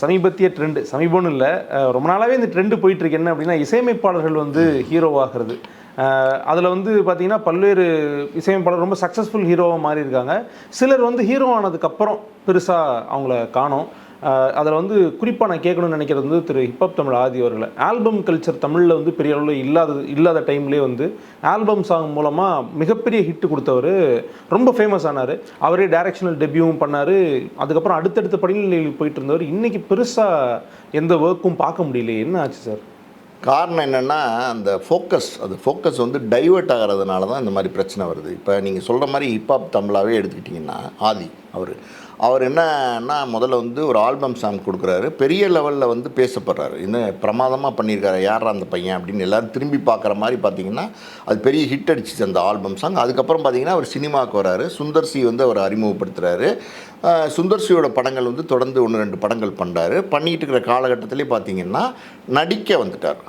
சமீபத்திய ட்ரெண்டு, சமீபம்னு இல்லை, ரொம்ப நாளாகவே இந்த ட்ரெண்டு போயிட்டுருக்கு. என்ன அப்படின்னா, இசையமைப்பாளர்கள் வந்து ஹீரோவாகிறது. அதில் வந்து பார்த்தீங்கன்னா, பல்வேறு இசையமைப்பாளர் ரொம்ப சக்ஸஸ்ஃபுல் ஹீரோவாக மாறி இருக்காங்க. சிலர் வந்து ஹீரோ ஆனதுக்கப்புறம் பெருசாக அவங்கள காணோம். அதில் வந்து குறிப்பாக நான் கேட்கணும்னு நினைக்கிறது வந்து திரு ஹிப்ஹாப் தமிழ் ஆதி அவர்களை. ஆல்பம் கல்ச்சர் தமிழில் வந்து பெரிய அளவில் இல்லாத டைம்லேயே வந்து ஆல்பம் சாங் மூலமாக மிகப்பெரிய ஹிட் கொடுத்தவர், ரொம்ப ஃபேமஸ் ஆனார். அவரே டைரக்ஷனல் டெபியூவும் பண்ணார். அதுக்கப்புறம் அடுத்தடுத்த படிநிலையில் போயிட்டு இருந்தவர். இன்றைக்கி பெருசாக எந்த ஒர்க்கும் பார்க்க முடியல. என்ன ஆச்சு சார்? காரணம் என்னென்னா, அந்த ஃபோக்கஸ் வந்து டைவெர்ட் ஆகிறதுனால தான் இந்த மாதிரி பிரச்சனை வருது. இப்போ நீங்கள் சொல்கிற மாதிரி ஹிப்ஹாப் தமிழாகவே எடுத்துக்கிட்டிங்கன்னா, ஆதி அவர் என்னன்னா, முதல்ல வந்து ஒரு ஆல்பம் சாங் கொடுக்குறாரு. பெரிய லெவலில் வந்து பேசப்படுறாரு. இன்னும் பிரமாதமாக பண்ணியிருக்காரு, யாரா அந்த பையன் அப்படின்னு எல்லோரும் திரும்பி பார்க்குற மாதிரி பார்த்தீங்கன்னா, அது பெரிய ஹிட் அடிச்சிச்சு அந்த ஆல்பம் சாங். அதுக்கப்புறம் பார்த்தீங்கன்னா அவர் சினிமாவுக்கு வராரு. சுந்தர் சி வந்து அவர் அறிமுகப்படுத்துகிறாரு. சுந்தர் சியோட படங்கள் வந்து தொடர்ந்து 1-2 படங்கள் பண்ணுறாரு. பண்ணிகிட்டு இருக்கிற காலகட்டத்திலே பார்த்தீங்கன்னா நடிக்க வந்துட்டார்.